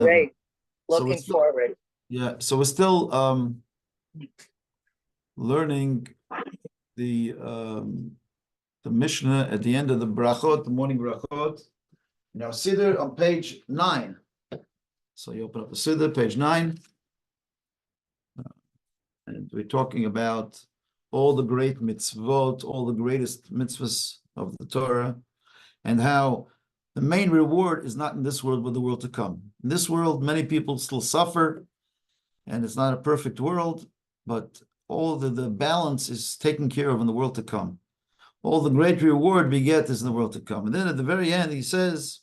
Great. So Looking forward. Yeah, so we're still learning the Mishnah at the end of the brachot, the morning brachot. Now, Siddur on page 9. So you open up the Siddur, page 9. And we're talking about all the great mitzvot, all the greatest mitzvahs of the Torah, and how the main reward is not in this world, but the world to come. In this world, many people still suffer, and it's not a perfect world, but all the balance is taken care of in the world to come. All the great reward we get is in the world to come. And then at the very end, he says,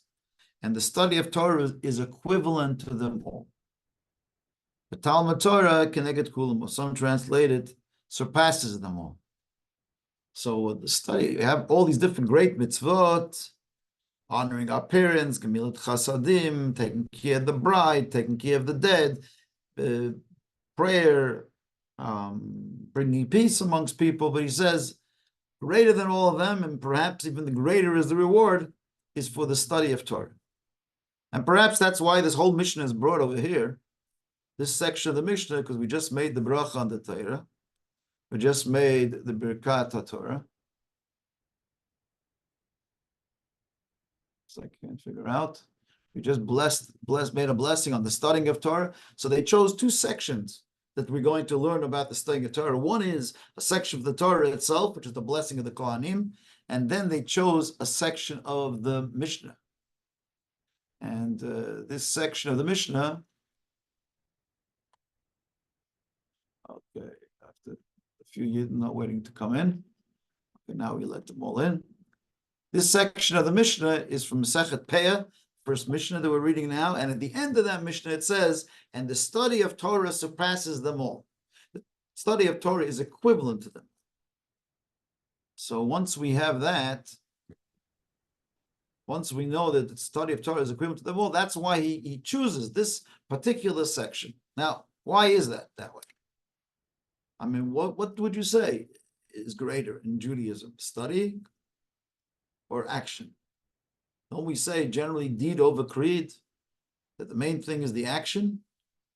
and the study of Torah is equivalent to them all. The Talmud Torah, Keneged Kulam, some translated, surpasses them all. So the study, we have all these different great mitzvot, honoring our parents, Gemilut Chasadim, taking care of the bride, taking care of the dead, prayer, bringing peace amongst people. But he says, greater than all of them, and perhaps even the greater is the reward, is for the study of Torah. And perhaps that's why this whole Mishnah is brought over here, this section of the Mishnah, because we just made the bracha on the Torah. We just made the Birkat HaTorah. So I can't figure out. We just made a blessing on the studying of Torah. So they chose two sections that we're going to learn about the studying of Torah. One is a section of the Torah itself, which is the blessing of the Kohanim. And then they chose a section of the Mishnah. And this section of the Mishnah, okay, after a few years not waiting to come in. Okay, now we let them all in. This section of the Mishnah is from Masechet Peah, first Mishnah that we're reading now, and at the end of that Mishnah it says, and the study of Torah surpasses them all. The study of Torah is equivalent to them. So once we have that, once we know that the study of Torah is equivalent to them all, that's why he chooses this particular section. Now, why is that way? I mean, what would you say is greater in Judaism, study or action? Don't we say generally deed over creed, that the main thing is the action?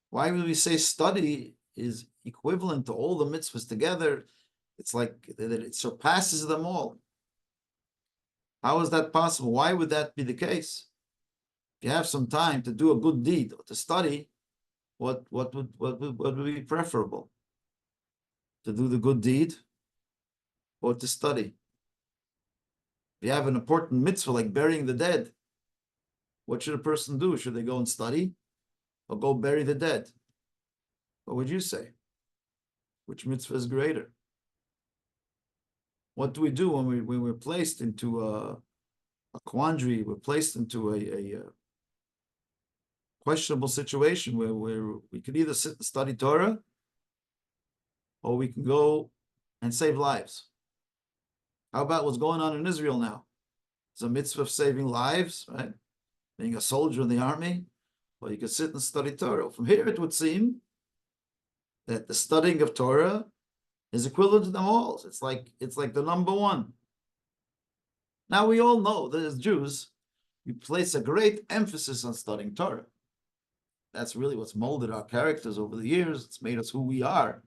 Why would we say study is equivalent to all the mitzvahs together? It's like that it surpasses them all. How is that possible? Why would that be the case? If you have some time to do a good deed or to study, what would be preferable? To do the good deed or to study? If you have an important mitzvah like burying the dead, what should a person do? Should they go and study or go bury the dead? What would you say? Which mitzvah is greater? What do we do when we're placed into a quandary? We're placed into a questionable situation where we could either sit and study Torah, or we can go and save lives. How about what's going on in Israel now? It's a mitzvah of saving lives, right? Being a soldier in the army, or you could sit and study Torah. From here, it would seem that the studying of Torah is equivalent to them all. It's like the number one. Now we all know that as Jews, we place a great emphasis on studying Torah. That's really what's molded our characters over the years. It's made us who we are.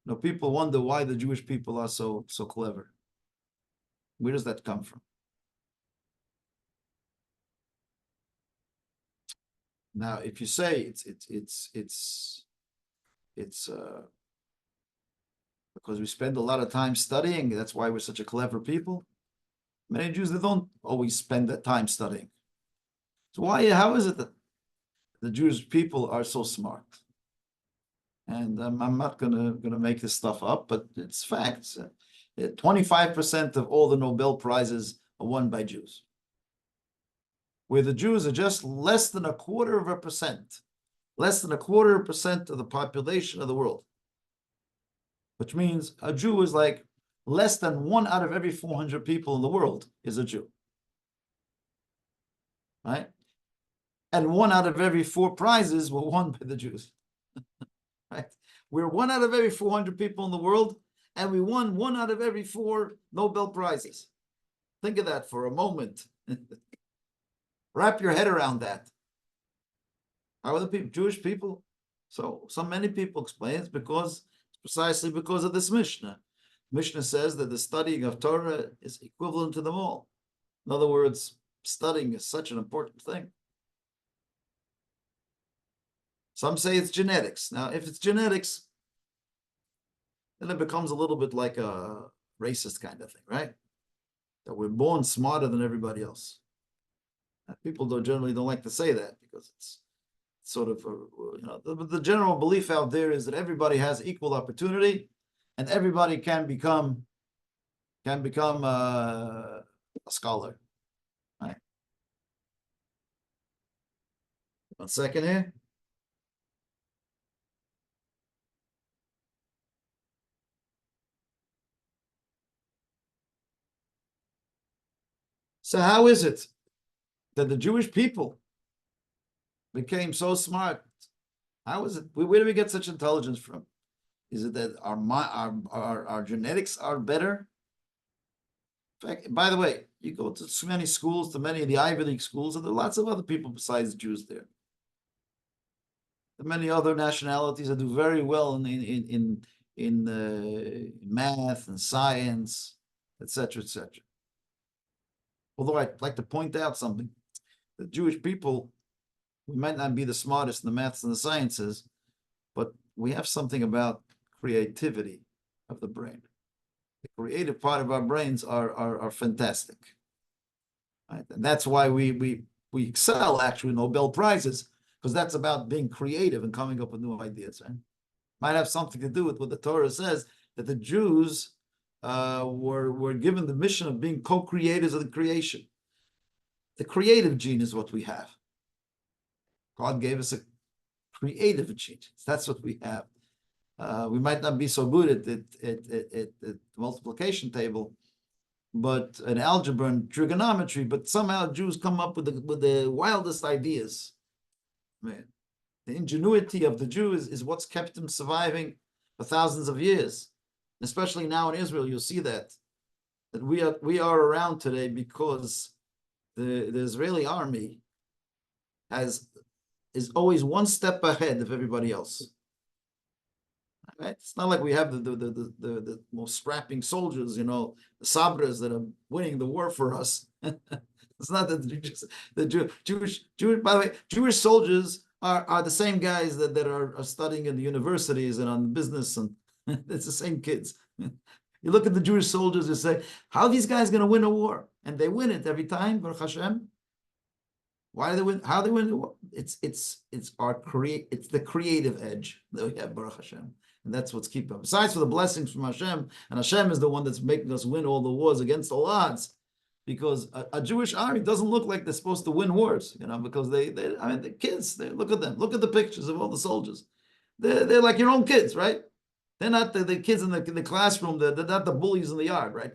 You know, people wonder why the Jewish people are so clever. Where does that come from? Now, if you say it's because we spend a lot of time studying, that's why we're such a clever people. Many Jews, they don't always spend that time studying. So how is it that the Jewish people are so smart? And I'm not gonna make this stuff up, but it's facts. 25% of all the Nobel Prizes are won by Jews, where the Jews are just less than 0.25%, less than 0.25% of the population of the world, which means a Jew is like less than 1 out of every 400 people in the world is a Jew, right? And 1 out of every 4 prizes were won by the Jews. Right? We're 1 out of every 400 people in the world, and we won 1 out of every 4 Nobel Prizes. Think of that for a moment. Wrap your head around that. How are the people, Jewish people? So many people explain it's precisely because of this Mishnah. Mishnah says that the studying of Torah is equivalent to them all. In other words, studying is such an important thing. Some say it's genetics. Now, if it's genetics, then it becomes a little bit like a racist kind of thing, right? That we're born smarter than everybody else. People generally don't like to say that because it's sort of, the general belief out there is that everybody has equal opportunity and everybody can become a scholar. Right. 1 second here. So how is it that the Jewish people became so smart? How is it? Where do we get such intelligence from? Is it that our genetics are better? In fact, by the way, you go to so many schools, to many of the Ivy League schools, and there are lots of other people besides Jews there. There are many other nationalities that do very well in math and science, etc., etc. Although I'd like to point out something: the Jewish people, we might not be the smartest in the maths and the sciences, but we have something about creativity of the brain. The creative part of our brains are fantastic. Right? And that's why we excel, actually, Nobel Prizes, because that's about being creative and coming up with new ideas. Right? Might have something to do with what the Torah says, that the Jews were given the mission of being co-creators of the creation. The creative gene is what we have. God gave us a creative gene. That's what we have. We might not be so good at the multiplication table, but in algebra and trigonometry, but somehow Jews come up with the wildest ideas. Man, the ingenuity of the Jew is what's kept them surviving for thousands of years. Especially now in Israel, you'll see that we are around today because the Israeli army is always one step ahead of everybody else. Right? It's not like we have the most strapping soldiers, the sabras that are winning the war for us. It's not that the Jewish, by the way, Jewish soldiers are the same guys that are studying in the universities and on business, and it's the same kids. You look at the Jewish soldiers and say, how are these guys going to win a war? And they win it every time, Baruch Hashem. Why do they win? How do they win the war? It's the creative edge that we have, Baruch Hashem. And that's what's keeping us. Besides for the blessings from Hashem, and Hashem is the one that's making us win all the wars against all odds, because a Jewish army doesn't look like they're supposed to win wars, because the kids, look at them, look at the pictures of all the soldiers. They're like your own kids, right? They're not the kids in the classroom, they're not the bullies in the yard, right?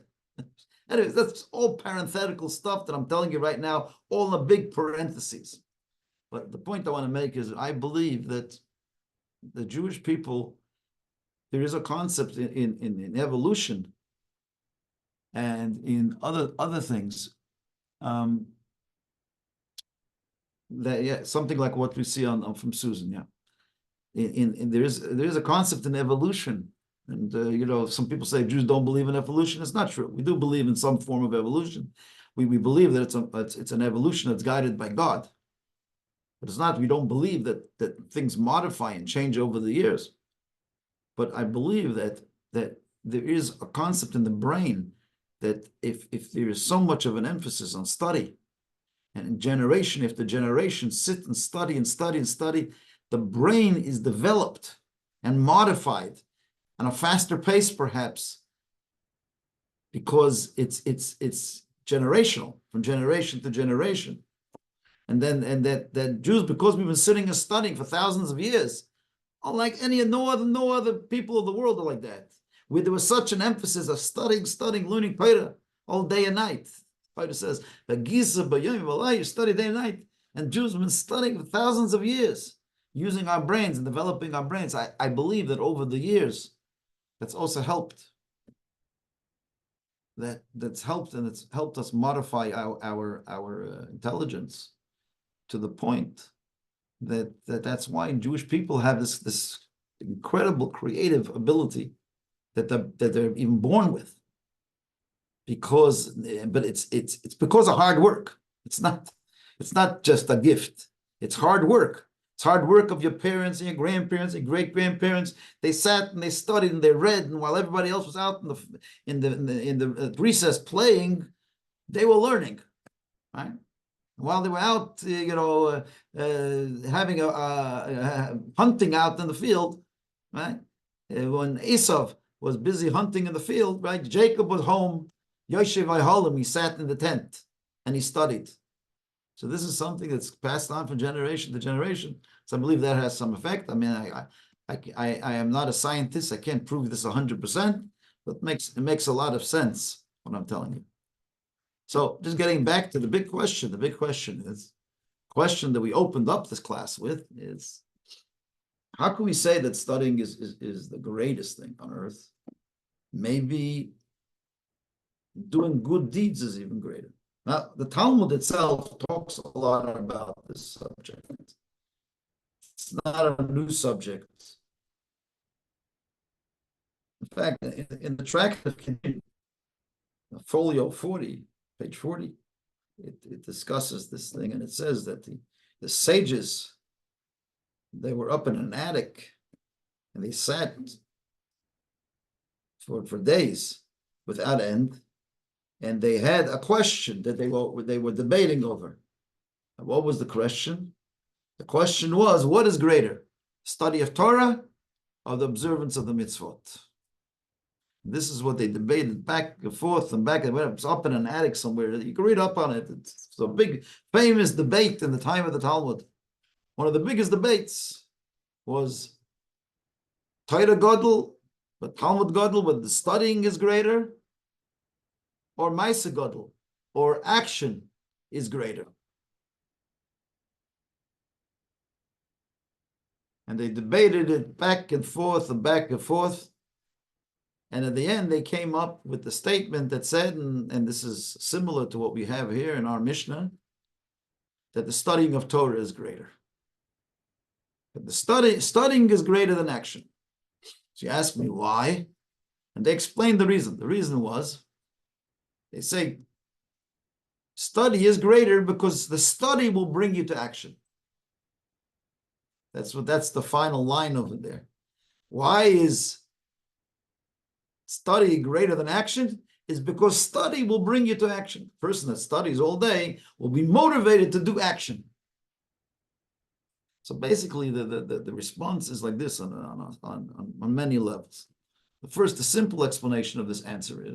Anyways, that's all parenthetical stuff that I'm telling you right now, all in a big parentheses. But the point I want to make is I believe that the Jewish people, there is a concept in evolution and in other things that something like what we see on from Susan, there is a concept in evolution, and some people say Jews don't believe in evolution. It's not true. We do believe in some form of evolution. We believe that it's an evolution that's guided by God, but it's not. We don't believe that things modify and change over the years. But I believe that there is a concept in the brain that if there is so much of an emphasis on study, and generation after generation sit and study and study and study, the brain is developed and modified on a faster pace, perhaps, because it's generational, from generation to generation. And that Jews, because we've been sitting and studying for thousands of years, unlike no other people of the world are like that. Where there was such an emphasis of studying, learning Torah all day and night. Torah says, you study day and night. And Jews have been studying for thousands of years, using our brains and developing our brains. I believe that over the years, that's also helped. That's helped, and it's helped us modify our intelligence to the point That's why Jewish people have this incredible creative ability that they're even born with. But it's because of hard work. It's not just a gift. It's hard work. It's hard work of your parents and your grandparents and great grandparents. They sat and they studied and they read, and while everybody else was out in the recess playing, they were learning, right? While they were out, having hunting out in the field, right? When Esau was busy hunting in the field, right? Jacob was home. Yoshev Ayholim, he sat in the tent and he studied. So this is something that's passed on from generation to generation. So I believe that has some effect. I mean, I am not a scientist. I can't prove this 100%, but it makes a lot of sense what I'm telling you. So just getting back to the big question that we opened up this class with is, how can we say that studying is the greatest thing on earth? Maybe doing good deeds is even greater. Now, the Talmud itself talks a lot about this subject. It's not a new subject. In fact, in the tract of folio 40, page 40, it discusses this thing, and it says that the sages, they were up in an attic, and they sat for days without end, and they had a question that they were debating over. And what was the question? The question was, what is greater, study of Torah or the observance of the mitzvot? This is what they debated back and forth and back and forth. It was up in an attic somewhere. You can read up on it. It's a big, famous debate in the time of the Talmud. One of the biggest debates was Torah Gadol, but Talmud Gadol, but the studying is greater, or Maisa Gadol, or action is greater. And they debated it back and forth and back and forth. And at the end, they came up with the statement that said, and this is similar to what we have here in our Mishnah, that the studying of Torah is greater. But the studying is greater than action. So you ask me why, and they explained the reason. The reason was, they say, study is greater because the study will bring you to action. That's the final line over there. Why is study greater than action? Is because study will bring you to action. A person that studies all day will be motivated to do action. So basically, the response is like this on many levels. The simple explanation of this answer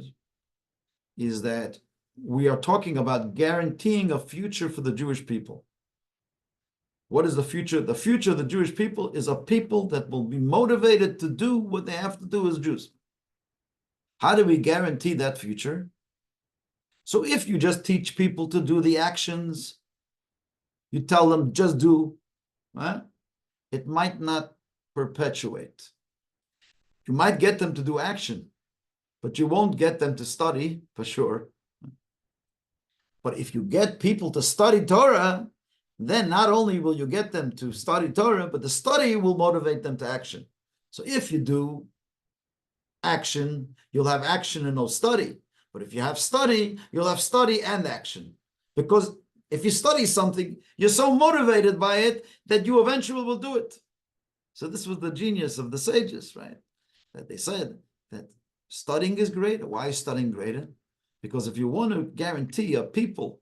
is that we are talking about guaranteeing a future for the Jewish people. What is the future? The future of the Jewish people is a people that will be motivated to do what they have to do as Jews. How do we guarantee that future? So if you just teach people to do the actions, you tell them just do, right? It might not perpetuate. You might get them to do action, but you won't get them to study for sure. But if you get people to study Torah, then not only will you get them to study Torah, but the study will motivate them to action. So if you do action, you'll have action and no study. But if you have study, you'll have study and action. Because if you study something, you're so motivated by it that you eventually will do it. So this was the genius of the sages, right? That they said that studying is greater. Why is studying greater? Because if you want to guarantee a people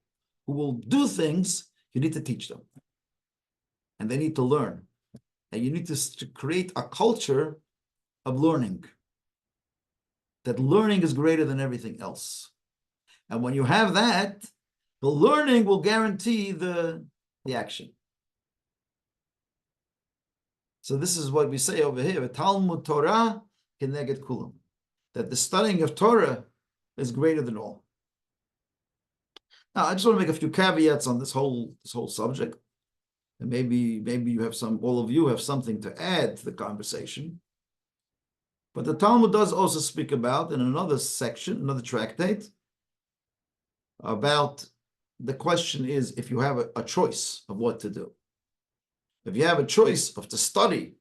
who will do things, you need to teach them. And they need to learn. And you need to create a culture of learning. That learning is greater than everything else. And when you have that, the learning will guarantee the action. So this is what we say over here, Talmud Torah keneged kulam, that the studying of Torah is greater than all. Now, I just want to make a few caveats on this whole subject, and maybe you have all of you have something to add to the conversation. But the Talmud does also speak about, in another section, another tractate, about the question is if you have a choice of what to do. If you have a choice of to study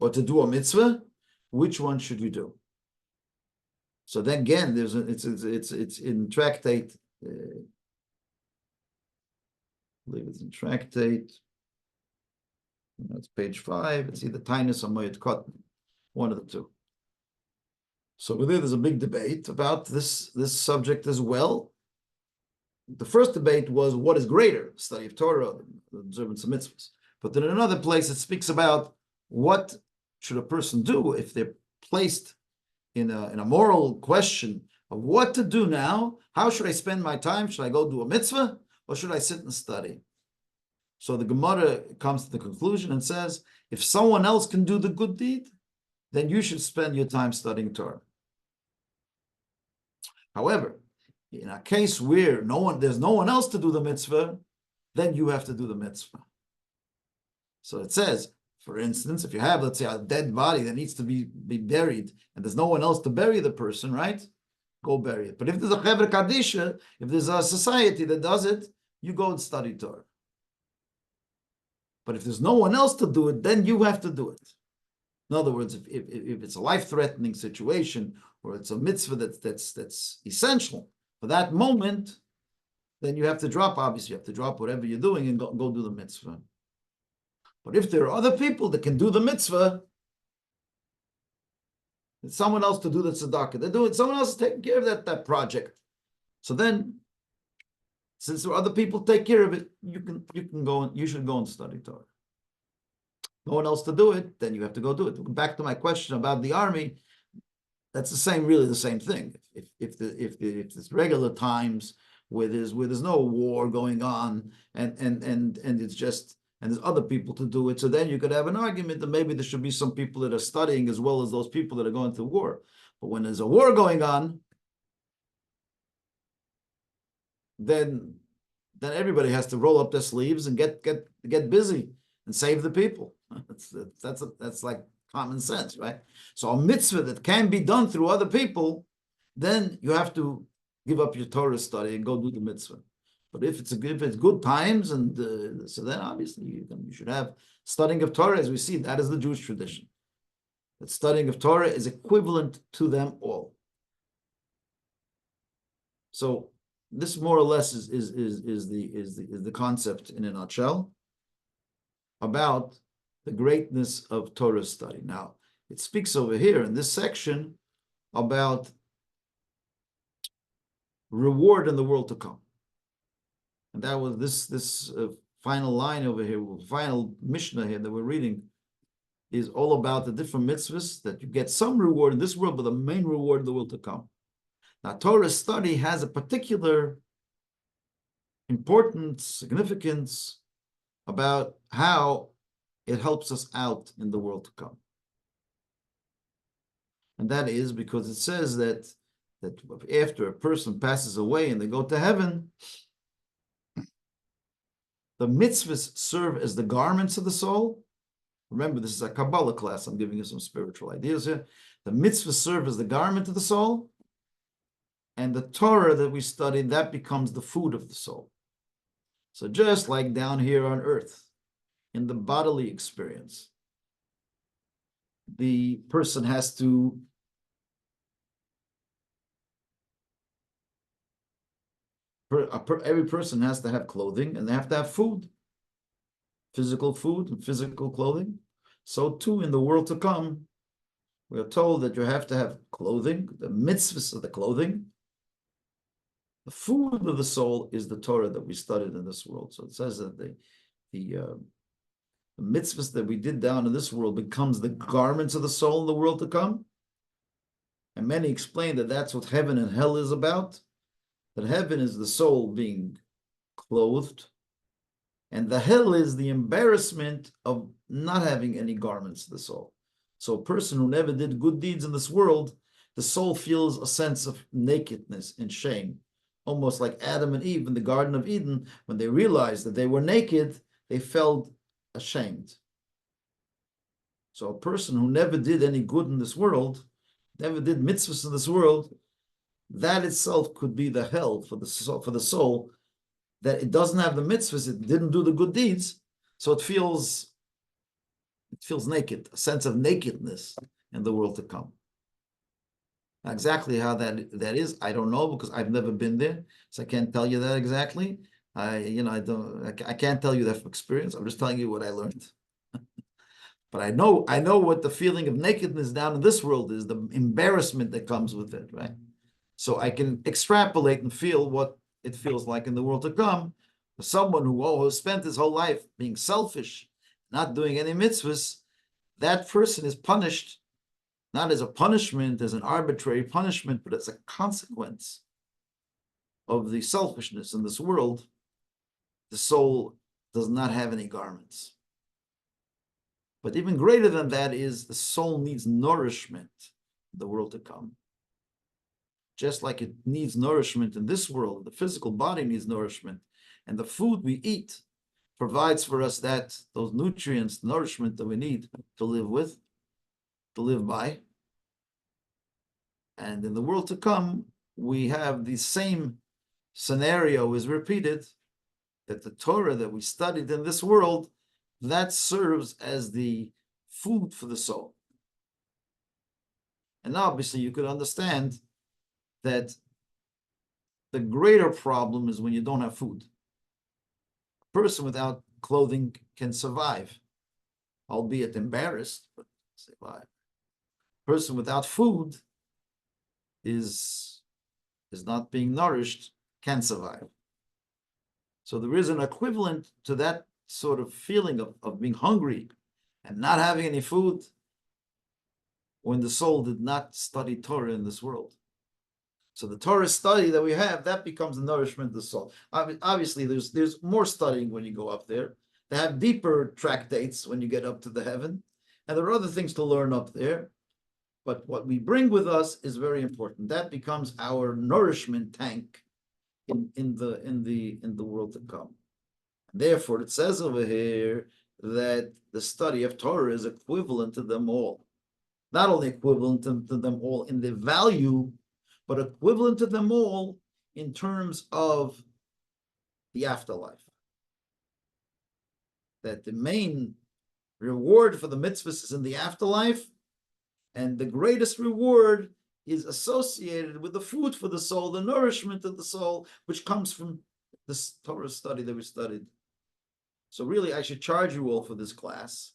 or to do a mitzvah, which one should you do? So then again, it's in tractate. I believe it's in tractate. It's page 5. It's either Tainus or Moed Katan, one of the two. So over there's a big debate about this subject as well. The first debate was what is greater, study of Torah, the observance of mitzvahs. But then in another place, it speaks about what should a person do if they're placed in a moral question of what to do now. How should I spend my time? Should I go do a mitzvah or should I sit and study? So the Gemara comes to the conclusion and says, if someone else can do the good deed, then you should spend your time studying Torah. However, in a case where there's no one else to do the mitzvah, then you have to do the mitzvah. So it says, for instance, if you have, let's say, a dead body that needs to be buried, and there's no one else to bury the person, right? Go bury it. But if there's a Chevra Kadisha, if there's a society that does it, you go and study Torah. But if there's no one else to do it, then you have to do it. In other words, if it's a life-threatening situation, or it's a mitzvah that's essential for that moment, then you have to drop, obviously, you have to drop whatever you're doing and go do the mitzvah. But if there are other people that can do the mitzvah, it's someone else to do the tzedakah. They're doing, someone else is taking care of that project. So then, since there are other people take care of it, you can go and you should go and study Torah. No one else to do it, then you have to go do it. Back to my question about the army, that's really the same thing. If there's regular times where there's no war going on and it's just and there's other people to do it, so then you could have an argument that maybe there should be some people that are studying as well as those people that are going to war. But when there's a war going on, then everybody has to roll up their sleeves and get busy and save the people. That's like common sense, right? So a mitzvah that can be done through other people, then you have to give up your Torah study and go do the mitzvah. But if it's good times, and so then obviously you should have studying of Torah, as we see, that is the Jewish tradition. That studying of Torah is equivalent to them all. So this more or less is the concept in a nutshell about the greatness of Torah study. Now, it speaks over here in this section about reward in the world to come. And that was this final line over here, final Mishnah here that we're reading, is all about the different mitzvahs that you get some reward in this world, but the main reward in the world to come. Now, Torah study has a particular importance, significance about how it helps us out in the world to come. And that is because it says that after a person passes away and they go to heaven, the mitzvahs serve as the garments of the soul. Remember, this is a Kabbalah class. I'm giving you some spiritual ideas here. The mitzvahs serve as the garment of the soul, and the Torah that we study, that becomes the food of the soul. So just like down here on earth, in the bodily experience, the person has to every person has to have clothing and they have to have food, physical food and physical clothing. So too in the world to come, we are told that you have to have clothing, the mitzvahs of the clothing. The food of the soul is the Torah that we studied in this world. So it says that the mitzvahs that we did down in this world becomes the garments of the soul in the world to come. And many explain that that's what heaven and hell is about. That heaven is the soul being clothed, and the hell is the embarrassment of not having any garments of the soul. So a person who never did good deeds in this world, the soul feels a sense of nakedness and shame. Almost like Adam and Eve in the Garden of Eden, when they realized that they were naked, they felt ashamed. So a person who never did any good in this world, never did mitzvahs in this world, that itself could be the hell for the soul, that it doesn't have the mitzvahs, it didn't do the good deeds, so it feels feels naked, a sense of nakedness in the world to come. Now, exactly how that is, I don't know, because I've never been there, so I can't tell you that exactly. I can't tell you that from experience. I'm just telling you what I learned. But I know what the feeling of nakedness down in this world is, the embarrassment that comes with it, right? So I can extrapolate and feel what it feels like in the world to come. For someone who spent his whole life being selfish, not doing any mitzvahs, that person is punished, not as a punishment, as an arbitrary punishment, but as a consequence of the selfishness in this world. The soul does not have any garments. But even greater than that is the soul needs nourishment in the world to come. Just like it needs nourishment in this world, the physical body needs nourishment, and the food we eat provides for us those nutrients, nourishment that we need to live with, to live by. And in the world to come, we have the same scenario is repeated, that the Torah that we studied in this world, that serves as the food for the soul. And obviously you could understand that the greater problem is when you don't have food. A person without clothing can survive, albeit embarrassed, but survive. A person without food is not being nourished, can survive. So there is an equivalent to that sort of feeling of being hungry and not having any food when the soul did not study Torah in this world. So the Torah study that we have, that becomes the nourishment of the soul. Obviously, there's more studying when you go up there. They have deeper tractates when you get up to the heaven. And there are other things to learn up there. But what we bring with us is very important. That becomes our nourishment tank in the world to come. Therefore, it says over here that the study of Torah is equivalent to them all. Not only equivalent to them all in the value, but equivalent to them all in terms of the afterlife. That the main reward for the mitzvahs is in the afterlife, and the greatest reward is associated with the food for the soul, the nourishment of the soul, which comes from this Torah study that we studied. So really, I should charge you all for this class,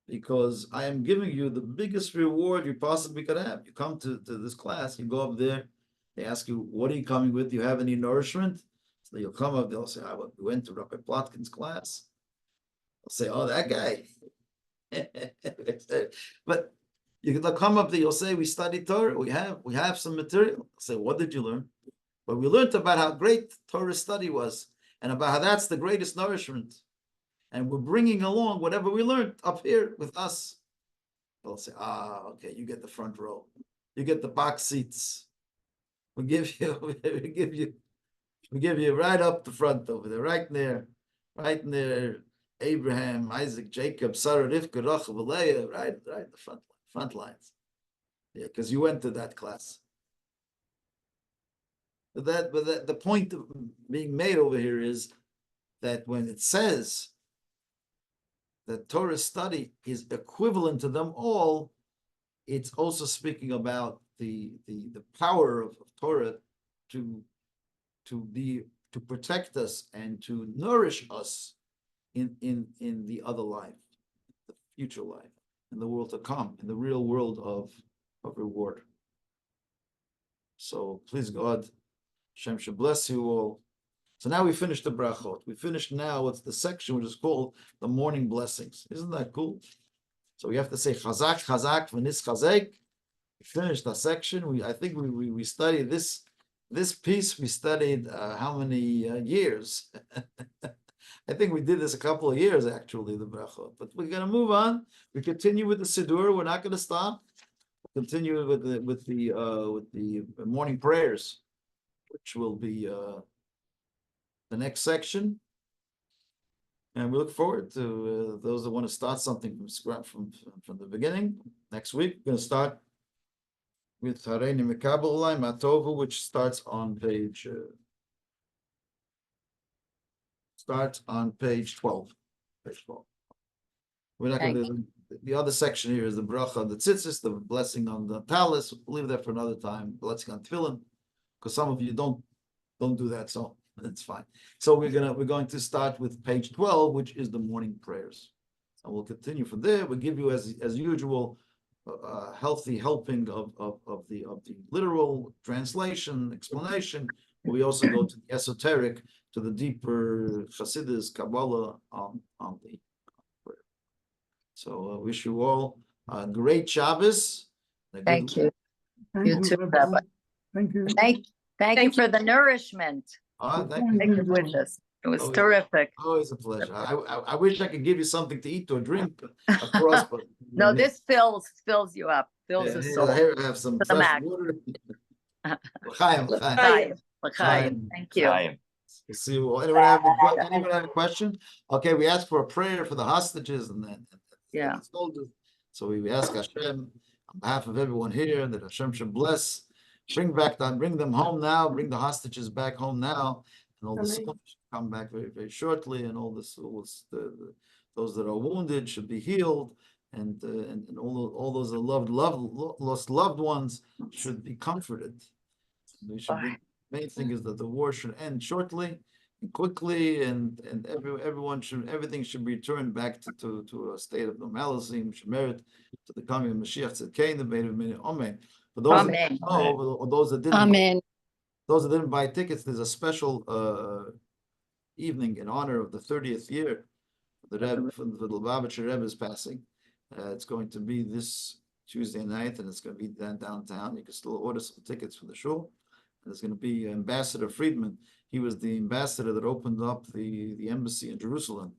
because I am giving you the biggest reward you possibly could have. You come to this class, you go up there, they ask you, what are you coming with? Do you have any nourishment? So you'll come up, they'll say, we went to Rabbi Plotkin's class. They'll say, oh, that guy. But they'll come up there, you'll say, we studied Torah, we have some material. I'll say, what did you learn? But we learned about how great Torah study was, and about how that's the greatest nourishment. And we're bringing along whatever we learned up here with us. They'll say, okay, you get the front row. You get the box seats. We give you right up the front over there, right near Abraham, Isaac, Jacob, Sarah, Rivka, Rachel, Leah, right, the front lines. Yeah, because you went to that class. But the point of being made over here is that when it says that Torah study is equivalent to them all, it's also speaking about the power of Torah to protect us and to nourish us in the other life, the future life, in the world to come, in the real world of reward. So please God, Hashem should bless you all. So now we finished the brachot. We finished now what's the section which is called the morning blessings. Isn't that cool? So we have to say chazak, chazak, v'nis chazek. We finished the section. I think we studied this piece. We studied how many years? I think we did this a couple of years actually, the brachot. But we're going to move on. We continue with the siddur. We're not going to stop. We'll continue with the morning prayers, which will be the next section, and we look forward to those that want to start something from scratch from the beginning. Next week, we're going to start with Hareini Mekabel Matovu, which starts on page 12. Page 12. We're not going to. The other section here is the bracha on the tzitzis, the blessing on the talis. We'll leave that for another time. Blessing on tefillin, because some of you don't do that, so it's fine. So we're going to start with page 12, which is the morning prayers, and we'll continue from there. We'll give you as usual healthy helping of the literal translation explanation. We also go to the esoteric, to the deeper Chassidus, Kabbalah on the prayer. So I wish you all a great Shabbos. Thank you. You too, Rabbi. Thank you. Thank you for the nourishment. Thank you. Thank you with us. It was terrific. Always a pleasure. I wish I could give you something to eat or drink across, but No, this fills you up, fills the soul. Here I have some To the fresh max. water. L'chaim, l'chaim. L'chaim, l'chaim. Thank you. We'll see you. Anyone have a question? Okay, we asked for a prayer for the hostages and then Yeah. soldiers. So we ask Hashem on behalf of everyone here that Hashem should bless, bring them home now, bring the hostages back home now, and all the soldiers should come back very, very shortly, and all those that are wounded should be healed, and all those that lost loved ones should be comforted. The main thing is that the war should end shortly and quickly, and everything should be returned back to a state of normalcy, should merit to the coming of Mashiach Tzedkei, the Beit of Mini. Amen. For those that know, or those that didn't, Amen. Those that didn't buy tickets, there's a special evening in honor of the 30th year the Rebbe, for the Lubavitcher Rebbe's passing. It's going to be this Tuesday night, and it's going to be downtown. You can still order some tickets for the show. There's going to be Ambassador Friedman. He was the ambassador that opened up the embassy in Jerusalem.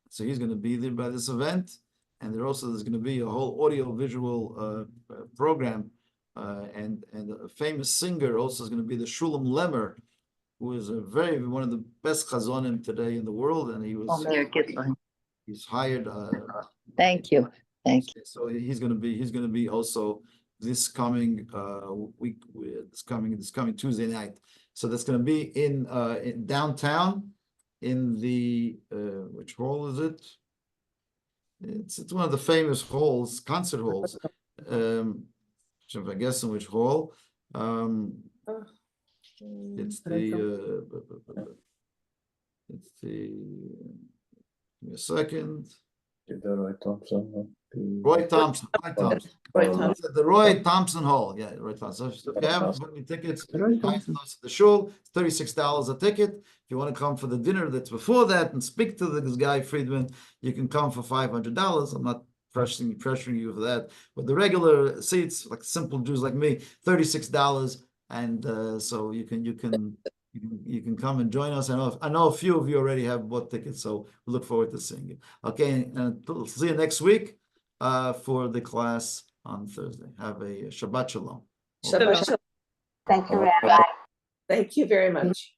So he's going to be there by this event. And there's going to be a whole audio-visual program. And a famous singer also is going to be the Shulam Lemmer, who is one of the best chazonim today in the world. And he's hired. Thank you. Thank you. So he's going to be also this coming week, this coming Tuesday night. So that's going to be in downtown in the which hall is it? It's one of the famous halls, concert halls. If I guess in which hall. It's the give me a second. Roy Thompson. The Roy Thompson Hall. Yeah, Roy Thompson. So if you haven't bought any tickets, the show, it's $36 a ticket. If you want to come for the dinner that's before that and speak to this guy Friedman, you can come for $500. I'm not pressuring you for that. But the regular seats, like simple Jews like me, $36. And so you can come and join us. I know a few of you already have bought tickets, so we look forward to seeing you. Okay, and we'll see you next week for the class on Thursday. Have a Shabbat Shalom. Shabbat Shalom. Thank you, Rabbi. Thank you very much.